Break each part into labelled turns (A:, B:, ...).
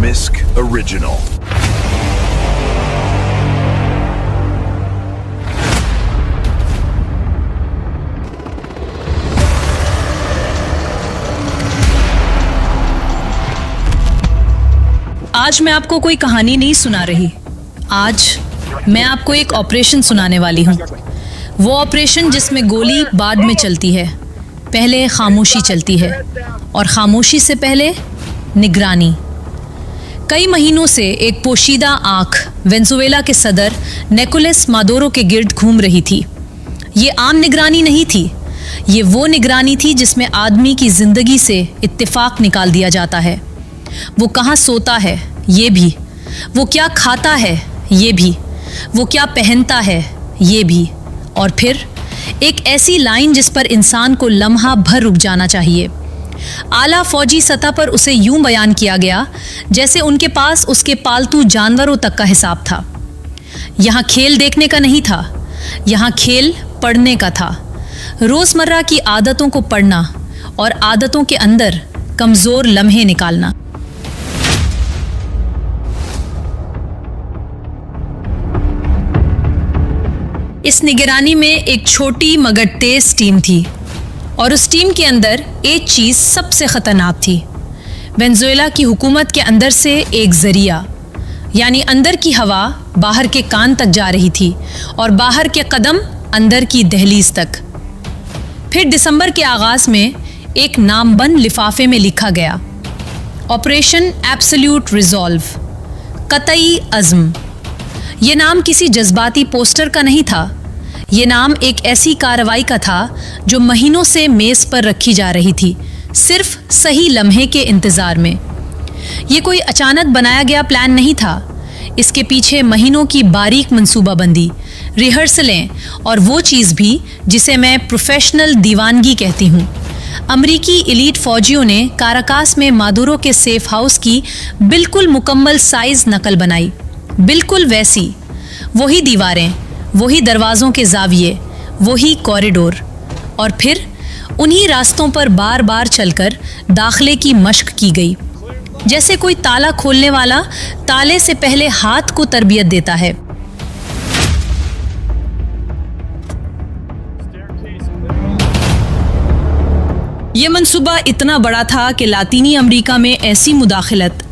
A: Misk Original.
B: आज मैं आपको कोई कहानी नहीं सुना रही। आज मैं आपको एक ऑपरेशन सुनाने वाली हूँ। वो ऑपरेशन जिसमें गोली बाद में चलती है, पहले खामोशी चलती है, और खामोशी से पहले निगरानी। कई महीनों से एक पोशीदा आँख वेनेजुएला के सदर निकोलस मादुरो के गिर्द घूम रही थी। ये आम निगरानी नहीं थी, ये वो निगरानी थी जिसमें आदमी की जिंदगी से इत्तेफाक निकाल दिया जाता है। वो कहाँ सोता है ये भी, वो क्या खाता है ये भी, वो क्या पहनता है ये भी, और फिर एक ऐसी लाइन जिस पर इंसान को लम्हा भर रुक जाना चाहिए। आला फौजी सतह पर उसे यूं बयान किया गया जैसे उनके पास उसके पालतू जानवरों तक का हिसाब था। यहाँ खेल देखने का नहीं था, यहाँ खेल पढ़ने का था। रोज़मर्रा की आदतों को पढ़ना और आदतों के अंदर कमज़ोर लम्हे निकालना। इस निगरानी में एक छोटी मगर तेज टीम थी, और उस टीम के अंदर एक चीज़ सबसे ख़तरनाक थी। वेनेजुएला की हुकूमत के अंदर से एक ज़रिया, यानी अंदर की हवा बाहर के कान तक जा रही थी और बाहर के कदम अंदर की दहलीज तक। फिर दिसंबर के आगाज़ में एक नामबंद लिफाफे में लिखा गया, ऑपरेशन एब्सोल्यूट रिजॉल्व, कतई अज़्म। ये नाम किसी जज्बाती पोस्टर का नहीं था, ये नाम एक ऐसी कार्रवाई का था जो महीनों से मेज़ पर रखी जा रही थी, सिर्फ सही लम्हे के इंतज़ार में। ये कोई अचानक बनाया गया प्लान नहीं था, इसके पीछे महीनों की बारीक मंसूबाबंदी, रिहर्सलें और वो चीज़ भी जिसे मैं प्रोफेशनल दीवानगी कहती हूँ। अमरीकी एलीट फ़ौजियों ने काराकास में मादुरो के सेफ हाउस की बिल्कुल मुकम्मल साइज़ नकल बनाई, बिल्कुल वैसी, वही दीवारें, वही दरवाज़ों के ज़ाविये, वही कॉरिडोर, और फिर उन्हीं रास्तों पर बार बार चलकर दाखिले की मशक की गई, जैसे कोई ताला खोलने वाला ताले से पहले हाथ को तरबियत देता है। ये मंसूबा इतना बड़ा था कि लातीनी अमेरिका में ऐसी मुदाखलत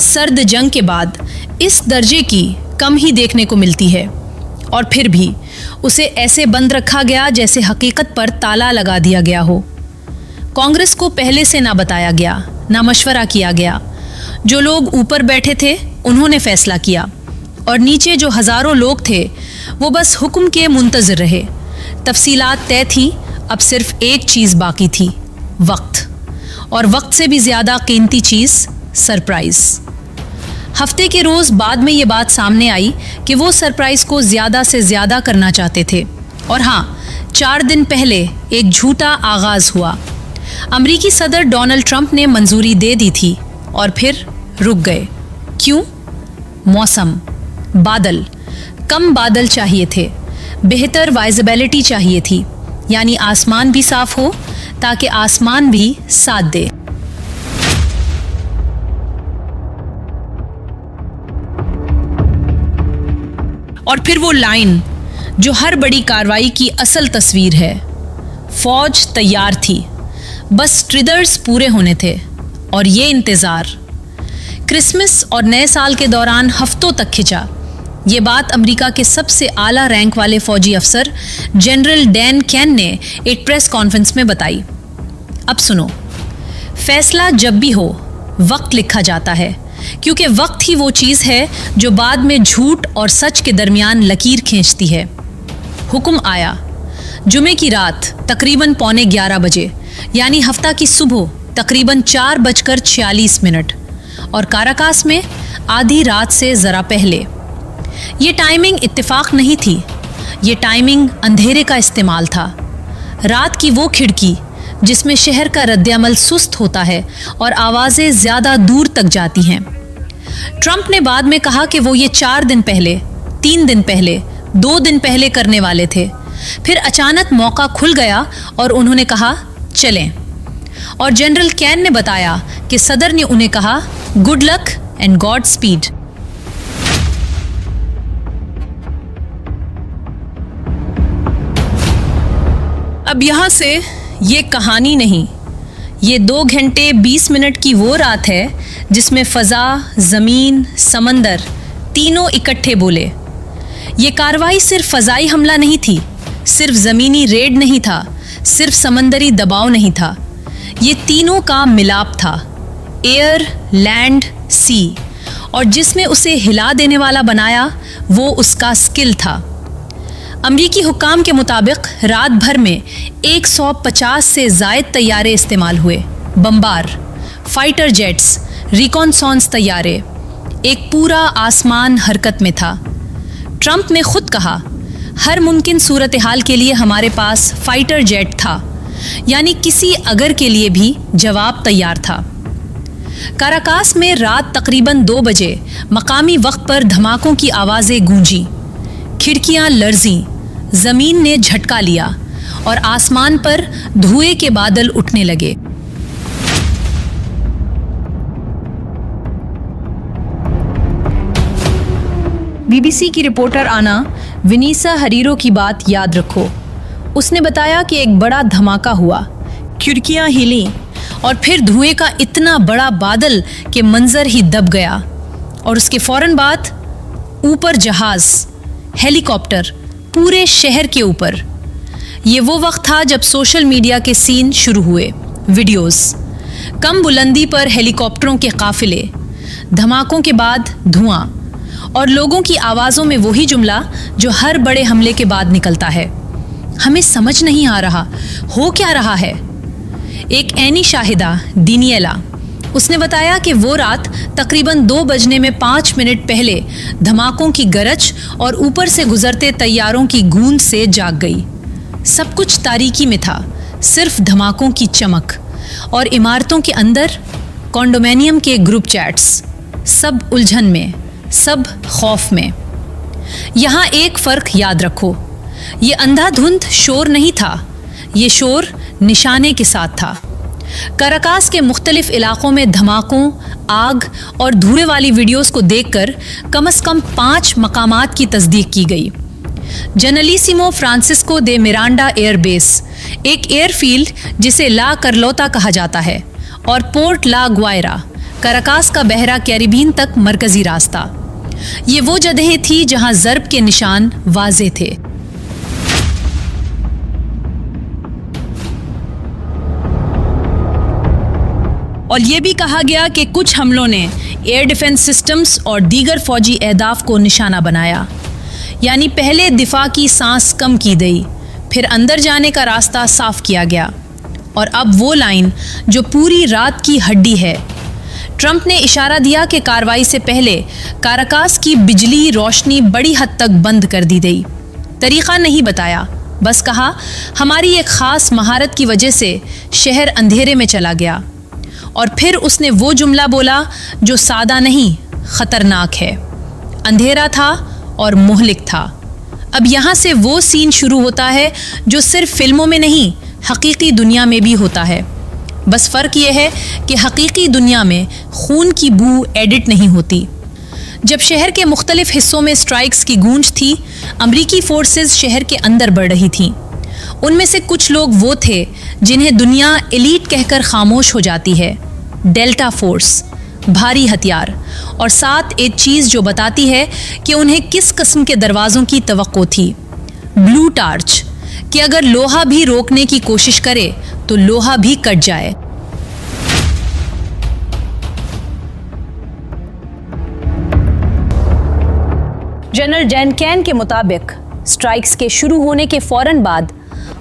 B: सर्द जंग के बाद इस दर्जे की कम ही देखने को मिलती है, और फिर भी उसे ऐसे बंद रखा गया जैसे हकीकत पर ताला लगा दिया गया हो। कांग्रेस को पहले से ना बताया गया, ना मशवरा किया गया। जो लोग ऊपर बैठे थे उन्होंने फैसला किया, और नीचे जो हज़ारों लोग थे वो बस हुक्म के मुंतज़िर रहे। तफसीलात तय थी, अब सिर्फ एक चीज़ बाकी थी, वक्त, और वक्त से भी ज़्यादा कीमती चीज़ सरप्राइज़। हफ्ते के रोज़ बाद में ये बात सामने आई कि वो सरप्राइज़ को ज़्यादा से ज़्यादा करना चाहते थे। और हाँ, 4 दिन पहले एक झूठा आगाज़ हुआ। अमरीकी सदर डोनाल्ड ट्रंप ने मंजूरी दे दी थी और फिर रुक गए। क्यों? मौसम, बादल, कम बादल चाहिए थे, बेहतर वाइजिबिलिटी चाहिए थी, यानी आसमान भी साफ हो ताकि आसमान भी साथ दे। और फिर वो लाइन जो हर बड़ी कार्रवाई की असल तस्वीर है। फौज तैयार थी, बस ट्रिगर्स पूरे होने थे, और ये इंतज़ार क्रिसमस और नए साल के दौरान हफ्तों तक खिंचा। ये बात अमेरिका के सबसे आला रैंक वाले फौजी अफसर जनरल डैन कैन ने एक प्रेस कॉन्फ्रेंस में बताई। अब सुनो, फैसला जब भी हो वक्त लिखा जाता है, क्योंकि वक्त ही वो चीज़ है जो बाद में झूठ और सच के दरमियान लकीर खींचती है। हुक्म आया जुमे की रात तकरीबन 11:15 बजे, यानी हफ्ता की सुबह तकरीबन 4:46, और काराकास में आधी रात से ज़रा पहले। ये टाइमिंग इत्तेफाक नहीं थी, ये टाइमिंग अंधेरे का इस्तेमाल था। रात की वो खिड़की जिसमें शहर का रद्द-ए-अमल सुस्त होता है और आवाज़ें ज़्यादा दूर तक जाती हैं। ट्रंप ने बाद में कहा कि वो ये 4 दिन पहले, 3 दिन पहले, 2 दिन पहले करने वाले थे। फिर अचानक मौका खुल गया और उन्होंने कहा चलें। और जनरल कैन ने बताया कि सदर ने उन्हें कहा गुड लक, and Godspeed. अब यहाँ से ये कहानी नहीं, ये 2 घंटे 20 मिनट की वो रात है जिसमें फ़ज़ा, ज़मीन, समंदर तीनों इकट्ठे बोले। ये कार्रवाई सिर्फ फ़ज़ाई हमला नहीं थी, सिर्फ ज़मीनी रेड नहीं था, सिर्फ समंदरी दबाव नहीं था, ये तीनों का मिलाप था, एयर, लैंड, सी, और जिसमें उसे हिला देने वाला बनाया वो उसका स्किल था। अमरीकी हुक्काम के मुताबिक रात भर में 150 से ज़ायद तैयारे इस्तेमाल हुए, बम्बार, फाइटर जेट्स, रिकॉनसॉन्स तैयारे, एक पूरा आसमान हरकत में था। ट्रंप ने खुद कहा, हर मुमकिन सूरत हाल के लिए हमारे पास फाइटर जेट था, यानी किसी अगर के लिए भी जवाब तैयार था। काराकास में रात तकरीबन 2 बजे मकामी वक्त पर धमाकों की आवाज़ें गूंजी, खिड़कियां लर्जीं, ज़मीन ने झटका लिया और आसमान पर धुएं के बादल उठने लगे। बीबीसी की रिपोर्टर आना विनीसा हरीरो की बात याद रखो। उसने बताया कि एक बड़ा धमाका हुआ, खिड़कियां हिलीं और फिर धुएं का इतना बड़ा बादल कि मंजर ही दब गया, और उसके फौरन बाद ऊपर जहाज, हेलीकॉप्टर, पूरे शहर के ऊपर। ये वो वक्त था जब सोशल मीडिया के सीन शुरू हुए, वीडियोस, कम बुलंदी पर हेलीकॉप्टरों के काफिले, धमाकों के बाद धुआं और लोगों की आवाज़ों में वही जुमला जो हर बड़े हमले के बाद निकलता है, हमें समझ नहीं आ रहा, हो क्या रहा है। एक ऐनी शाहिदा, दीनियला, उसने बताया कि वो रात तकरीबन 2 बजने में 5 मिनट पहले धमाकों की गरज और ऊपर से गुजरते तैयारों की गूंज से जाग गई। सब कुछ तारीकी में था, सिर्फ धमाकों की चमक, और इमारतों के अंदर कॉन्डोमिनियम के ग्रुप चैट्स, सब उलझन में, सब खौफ में। यहाँ एक फ़र्क याद रखो, ये अंधाधुंध शोर नहीं था, ये शोर निशाने के साथ था। काराकास के मुख्तलिफ इलाकों में धमाकों, आग और धुएं वाली वीडियोस को देखकर कम से कम 5 मकामात की तस्दीक की गई। जनरलिसिमो फ्रांसिस्को दे मिरांडा एयरबेस, एक एयरफील्ड जिसे ला करलोता कहा जाता है, और पोर्ट ला ग्वायरा, काराकास का बहरा कैरिबियन तक मरकजी रास्ता। ये वो जगहें थी जहां ज़र्ब के निशान वाज़े थे। और ये भी कहा गया कि कुछ हमलों ने एयर डिफेंस सिस्टम्स और दीगर फौजी अहदाफ को निशाना बनाया, यानी पहले दिफा की सांस कम की गई, फिर अंदर जाने का रास्ता साफ किया गया, और अब वो लाइन जो पूरी रात की हड्डी है। ट्रंप ने इशारा दिया कि कार्रवाई से पहले काराकास की बिजली रोशनी बड़ी हद तक बंद कर दी गई। तरीक़ा नहीं बताया, बस कहा हमारी एक ख़ास महारत की वजह से शहर अंधेरे में चला गया। और फिर उसने वो जुमला बोला जो सादा नहीं, ख़तरनाक है, अंधेरा था और मुहलिक था। अब यहाँ से वो सीन शुरू होता है जो सिर्फ फिल्मों में नहीं, हकीकी दुनिया में भी होता है। बस फ़र्क ये है कि हकीकी दुनिया में खून की बू एडिट नहीं होती। जब शहर के मुख्तलिफ हिस्सों में स्ट्राइक्स की गूंज थी, अमरीकी फोर्सेस शहर के अंदर बढ़ रही थीं। उनमें से कुछ लोग वो थे जिन्हें दुनिया एलीट कहकर खामोश हो जाती है, डेल्टा फोर्स, भारी हथियार, और साथ एक चीज़ जो बताती है कि उन्हें किस किस्म के दरवाज़ों की तवक्को थी, ब्लू टार्च, कि अगर लोहा भी रोकने की कोशिश करे तो लोहा भी कट जाए। जनरल जैनकैन के मुताबिक स्ट्राइक्स के शुरू होने के फौरन बाद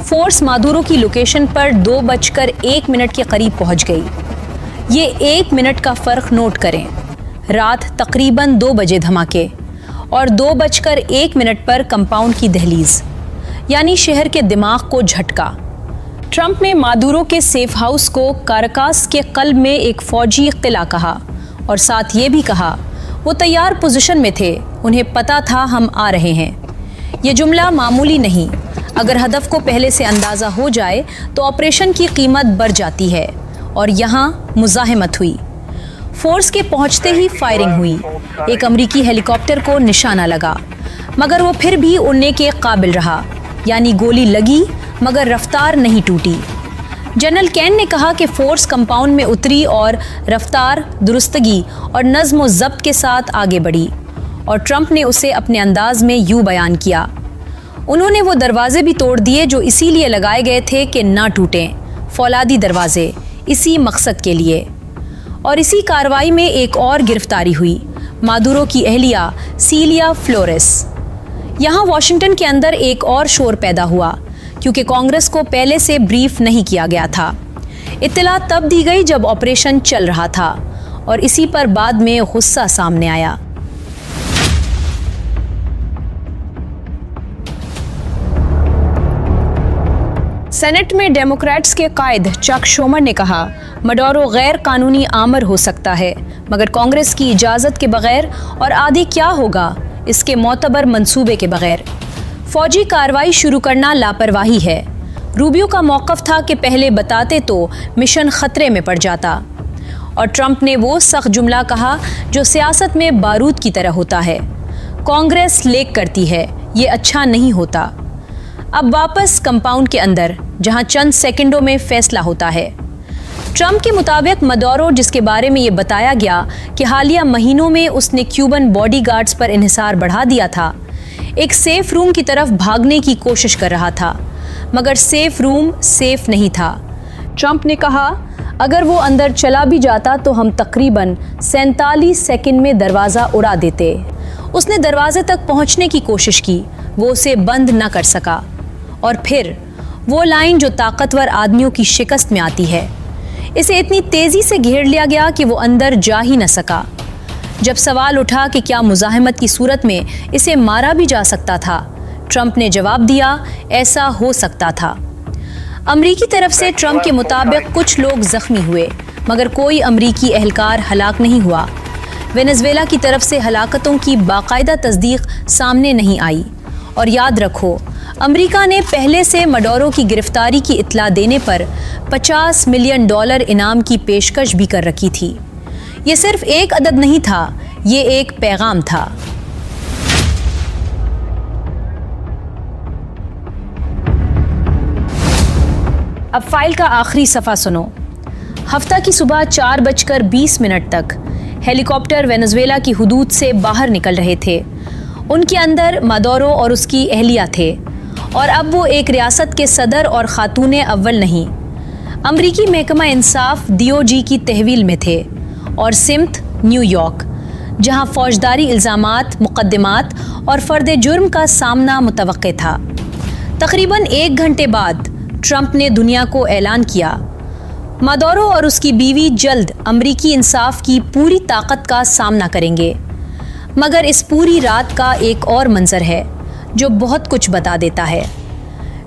B: फोर्स मादुरो की लोकेशन पर 2:01 के करीब पहुंच गई। ये 1 मिनट का फ़र्क नोट करें। रात तकरीबन 2 बजे धमाके और 2:01 पर कंपाउंड की दहलीज, यानी शहर के दिमाग को झटका। ट्रंप ने मादुरो के सेफ हाउस को काराकास के कल्ब में एक फ़ौजी किला कहा, और साथ ये भी कहा वो तैयार पोजीशन में थे, उन्हें पता था हम आ रहे हैं। ये जुमला मामूली नहीं, अगर हदफ को पहले से अंदाज़ा हो जाए तो ऑपरेशन की कीमत बढ़ जाती है, और यहाँ मुज़ाहमत हुई। फोर्स के पहुंचते ही फायरिंग हुई। एक अमरीकी हेलीकॉप्टर को निशाना लगा, मगर वो फिर भी उड़ने के काबिल रहा, यानी गोली लगी मगर रफ्तार नहीं टूटी। जनरल कैन ने कहा कि फोर्स कंपाउंड में उतरी और रफ्तार, दुरुस्तगी और नज़्म व ज़ब्त के साथ आगे बढ़ी, और ट्रंप ने उसे अपने अंदाज में यूं बयान किया, उन्होंने वो दरवाजे भी तोड़ दिए जो इसीलिए लगाए गए थे कि ना टूटें, फौलादी दरवाजे, इसी मकसद के लिए। और इसी कार्रवाई में एक और गिरफ्तारी हुई, मादुरो की अहलिया सीलिया फ्लोरेस। यहाँ वॉशिंगटन के अंदर एक और शोर पैदा हुआ, क्योंकि कांग्रेस को पहले से ब्रीफ नहीं किया गया था। इत्तला तब दी गई जब ऑपरेशन चल रहा था, और इसी पर बाद में गुस्सा सामने आया। सेनेट में डेमोक्रेट्स के कायद चक शोमर ने कहा, मडोरो गैर कानूनी आमर हो सकता है, मगर कांग्रेस की इजाज़त के बगैर, और आगे क्या होगा इसके मोतबर मंसूबे के बगैर। फौजी कार्रवाई शुरू करना लापरवाही है। रूबियो का मौक़िफ़ था कि पहले बताते तो मिशन ख़तरे में पड़ जाता, और ट्रंप ने वो सख्त जुमला कहा जो सियासत में बारूद की तरह होता है, कांग्रेस लेक करती है, ये अच्छा नहीं होता। अब वापस कंपाउंड के अंदर, जहां चंद सेकंडों में फैसला होता है। ट्रंप के मुताबिक मडोरो, जिसके बारे में ये बताया गया कि हालिया महीनों में उसने क्यूबन बॉडीगार्ड्स पर इन्हिसार बढ़ा दिया था, एक सेफ रूम की तरफ भागने की कोशिश कर रहा था, मगर सेफ रूम सेफ नहीं था। ट्रंप ने कहा, अगर वो अंदर चला भी जाता तो हम तकरीबन 47 सेकंड में दरवाज़ा उड़ा देते। उसने दरवाजे तक पहुंचने की कोशिश की, वो उसे बंद न कर सका। और फिर वो लाइन जो ताकतवर आदमियों की शिकस्त में आती है, इसे इतनी तेज़ी से घेर लिया गया कि वो अंदर जा ही न सका। जब सवाल उठा कि क्या मुज़ाहमत की सूरत में इसे मारा भी जा सकता था, ट्रंप ने जवाब दिया, ऐसा हो सकता था। अमरीकी तरफ से ट्रंप के मुताबिक कुछ लोग ज़ख्मी हुए, मगर कोई अमरीकी एहलकार हलाक नहीं हुआ। वेनेज़ुएला की तरफ से हलाकतों की बाकायदा तस्दीक सामने नहीं आई। और याद रखो, अमेरिका ने पहले से मडोरो की गिरफ्तारी की इत्तला देने पर $50 मिलियन इनाम की पेशकश भी कर रखी थी। ये सिर्फ एक अदद नहीं था, ये एक पैगाम था। अब फाइल का आखिरी सफ़ा सुनो। हफ्ता की सुबह 4:20 तक हेलीकॉप्टर वेनेज़ुएला की हुदूद से बाहर निकल रहे थे। उनके अंदर मडोरो और उसकी अहलिया थे, और अब वो एक रियासत के सदर और खातून अव्वल नहीं, अमरीकी महकमा इंसाफ DOJ की तहवील में थे, और सिमत न्यूयॉर्क, जहां फौजदारी इल्ज़ामात, मुकदमात और फ़र्द जुर्म का सामना मुतवक्के था। तकरीबन 1 घंटे बाद ट्रंप ने दुनिया को ऐलान किया, मडोरो और उसकी बीवी जल्द अमरीकी इंसाफ की पूरी ताकत का सामना करेंगे। मगर इस पूरी रात का एक और मंजर है जो बहुत कुछ बता देता है।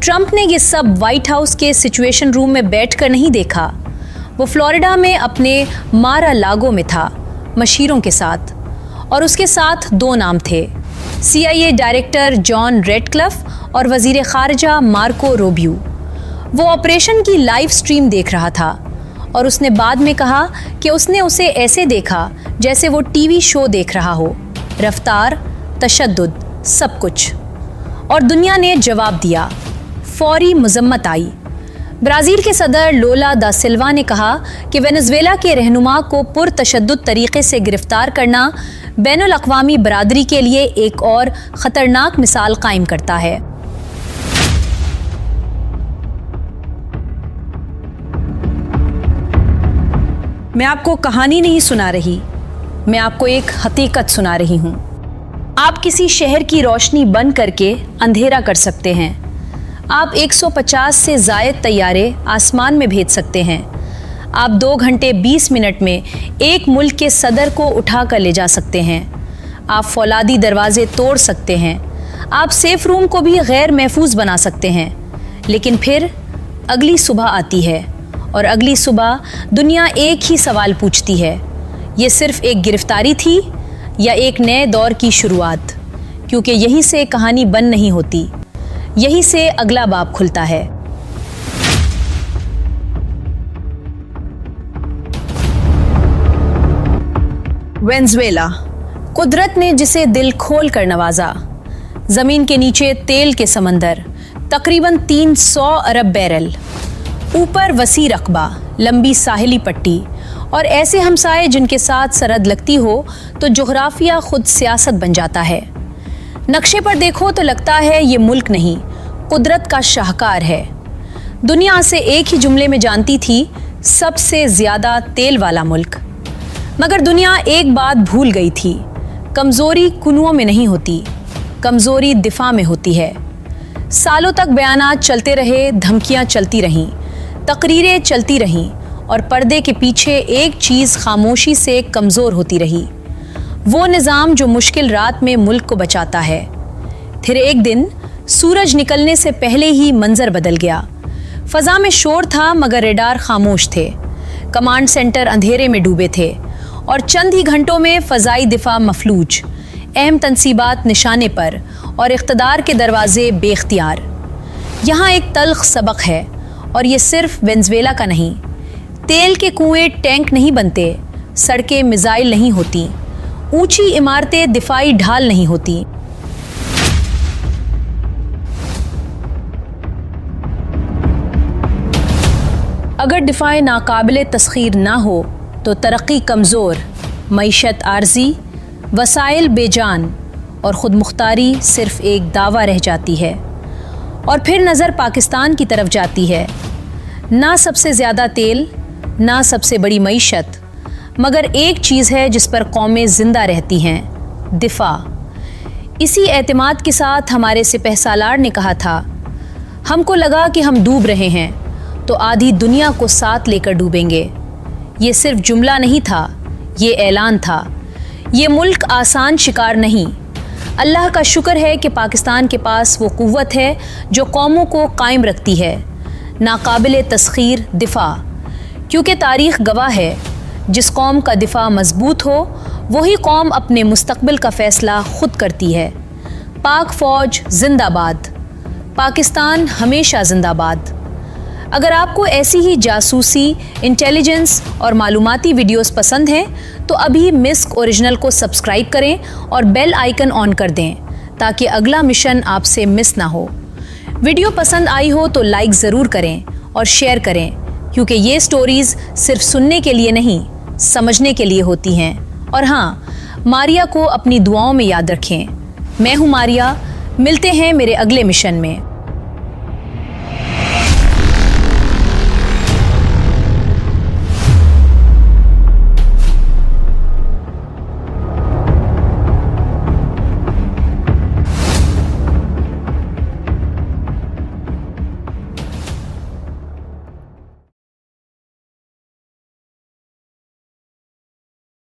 B: ट्रंप ने ये सब व्हाइट हाउस के सिचुएशन रूम में बैठकर नहीं देखा। वो फ्लोरिडा में अपने मारा लागो में था, मशीरों के साथ, और उसके साथ 2 नाम थे, CIA डायरेक्टर जॉन रेडक्लिफ और वज़ीर ख़ारिजा मार्को रूबियो। वो ऑपरेशन की लाइव स्ट्रीम देख रहा था, और उसने बाद में कहा कि उसने उसे ऐसे देखा जैसे वो TV शो देख रहा हो, रफ्तार, तशद्दुद, सब कुछ। और दुनिया ने जवाब दिया, फौरी मजम्मत आई। ब्राज़ील के सदर लोला दा सिल्वा ने कहा कि वेनेज़ुएला के रहनुमा को पुरतशद्दुद तरीके से गिरफ्तार करना बैनुल अक़वामी बरादरी के लिए एक और ख़तरनाक मिसाल कायम करता है। मैं आपको कहानी नहीं सुना रही, मैं आपको एक हकीकत सुना रही हूँ। आप किसी शहर की रोशनी बंद करके अंधेरा कर सकते हैं। आप 150 से ज़ायद तैयारे आसमान में भेज सकते हैं। आप 2 घंटे 20 मिनट में एक मुल्क के सदर को उठा कर ले जा सकते हैं। आप फौलादी दरवाजे तोड़ सकते हैं। आप सेफ रूम को भी गैर महफूज बना सकते हैं। लेकिन फिर अगली सुबह आती है, और अगली सुबह दुनिया एक ही सवाल पूछती है, ये सिर्फ एक गिरफ्तारी थी या एक नए दौर की शुरुआत? क्योंकि यहीं से कहानी बंद नहीं होती, यहीं से अगला बाब खुलता है। वेनेजुएला, कुदरत ने जिसे दिल खोल कर नवाजा। जमीन के नीचे तेल के समंदर, तकरीबन 300 अरब बैरल, ऊपर वसी रकबा, लंबी साहिली पट्टी और ऐसे हमसाए जिनके साथ सरहद लगती हो तो जोग्राफिया खुद सियासत बन जाता है। नक्शे पर देखो तो लगता है ये मुल्क नहीं, कुदरत का शाहकार है। दुनिया से एक ही जुमले में जानती थी, सबसे ज्यादा तेल वाला मुल्क। मगर दुनिया एक बात भूल गई थी, कमजोरी कुनुओं में नहीं होती, कमजोरी दिफा में होती है। सालों तक बयानात चलते रहे, धमकियां चलती रहीं, तकरीरें चलती रहीं और पर्दे के पीछे एक चीज़ खामोशी से कमज़ोर होती रही, वो निज़ाम जो मुश्किल रात में मुल्क को बचाता है। फिर एक दिन सूरज निकलने से पहले ही मंजर बदल गया। फ़ज़ा में शोर था मगर रेडार खामोश थे, कमांड सेंटर अंधेरे में डूबे थे और चंद ही घंटों में फ़ज़ाई दिफा मफलूज, अहम तनसीबात निशाने पर और इक़्तिदार के दरवाजे बेख्तियार। यहाँ एक तल्ख़ सबक है और ये सिर्फ वेनेजुएला का नहीं। तेल के कुएं टैंक नहीं बनते, सड़कें मिसाइल नहीं होती, ऊंची इमारतें दिफाई ढाल नहीं होती। अगर दिफाए नाकाबिले तस्खीर ना हो तो तरक्की कमज़ोर, मईशत आर्जी, वसाइल बेजान और ख़ुद मुख्तारी सिर्फ एक दावा रह जाती है। और फिर नज़र पाकिस्तान की तरफ जाती है, ना सबसे ज़्यादा तेल, ना सबसे बड़ी मईशत, मगर एक चीज़ है जिस पर कौमें ज़िंदा रहती हैं, दिफा। इसी एतमाद के साथ हमारे सिपहसालार ने कहा था, हमको लगा कि हम डूब रहे हैं तो आधी दुनिया को साथ लेकर डूबेंगे। ये सिर्फ जुमला नहीं था, ये ऐलान था। ये मुल्क आसान शिकार नहीं। अल्लाह का शुक्र है कि पाकिस्तान के पास वो कुव्वत है जो कौमों को कायम रखती है, नाकाबिले तस्खीर दिफा। क्योंकि तारीख़ गवाह है, जिस कौम का दिफा मजबूत हो वही कौम अपने मुस्तकबिल का फ़ैसला खुद करती है। पाक फ़ौज जिंदाबाद, पाकिस्तान हमेशा जिंदाबाद। अगर आपको ऐसी ही जासूसी, इंटेलिजेंस और मालूमाती वीडियोस पसंद हैं तो अभी मिस्क ओरिजिनल को सब्सक्राइब करें और बेल आइकन ऑन कर दें ताकि अगला मिशन आपसे मिस ना हो। वीडियो पसंद आई हो तो लाइक ज़रूर करें और शेयर करें, क्योंकि ये स्टोरीज़ सिर्फ सुनने के लिए नहीं, समझने के लिए होती हैं। और हाँ, मारिया को अपनी दुआओं में याद रखें। मैं हूँ मारिया, मिलते हैं मेरे अगले मिशन में।